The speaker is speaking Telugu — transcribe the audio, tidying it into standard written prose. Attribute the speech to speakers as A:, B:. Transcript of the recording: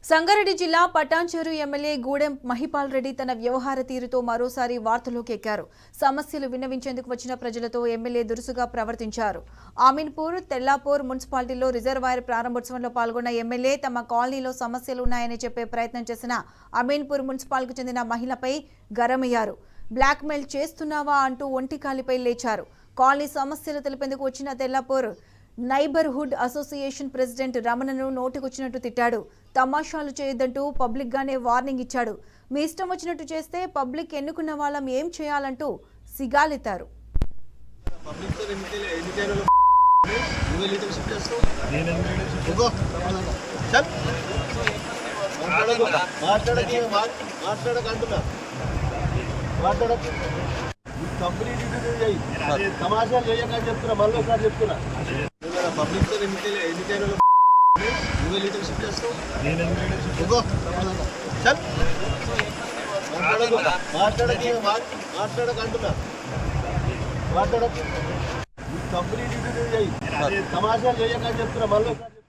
A: సంగారెడ్డి జిల్లా పటాన్చెరు ఎమ్మెల్యే గూడెం మహిపాల్ రెడ్డి తన వ్యవహార తీరుతో మరోసారి వార్తల్లోకి ఎక్కారు. సమస్యలు విన్నవించేందుకు వచ్చిన ప్రజలతో ఎమ్మెల్యే దురుసుగా ప్రవర్తించారు. ఆమీన్పూర్, తెల్లాపూర్ మున్సిపాలిటీలో రిజర్వాయర్ ప్రారంభోత్సవంలో పాల్గొన్న ఎమ్మెల్యే తమ కాలనీలో సమస్యలు ఉన్నాయని చెప్పే ప్రయత్నం చేసిన అమీన్పూర్ మున్సిపాలిటీకి చెందిన మహిళపై గరమయ్యారు. బ్లాక్మెయిల్ చేస్తున్నావా అంటూ ఒంటికాలిపై లేచారు. కాలనీ సమస్యలు తెలిపేందుకు వచ్చిన తెల్లాపూర్ నైబర్హుడ్ అసోసియేషన్ ప్రెసిడెంట్ రమణను నోటికొచ్చినట్టు తిట్టాడు. తమాషాలు చేయొద్దంటూ పబ్లిక్ గానే వార్నింగ్ ఇచ్చాడు. మీ ఇష్టం వచ్చినట్టు చేస్తే పబ్లిక్ ఎన్నుకున్న వాళ్ళం ఏం చేయాలంటూ సిగాలెత్తారు.
B: తమాషాలు చేయకని చెప్తున్నా, మళ్ళీ ఒకసారి చెప్తున్నా. పబ్లిక్ తో ఎన్నికైనా లీడర్షిప్ చేస్తావు. మాట్లాడకంటున్నా, మాట్లాడకు. కంపెనీ తమాషాలు చేయకని చెప్తున్నా, మళ్ళీ ఒకసారి.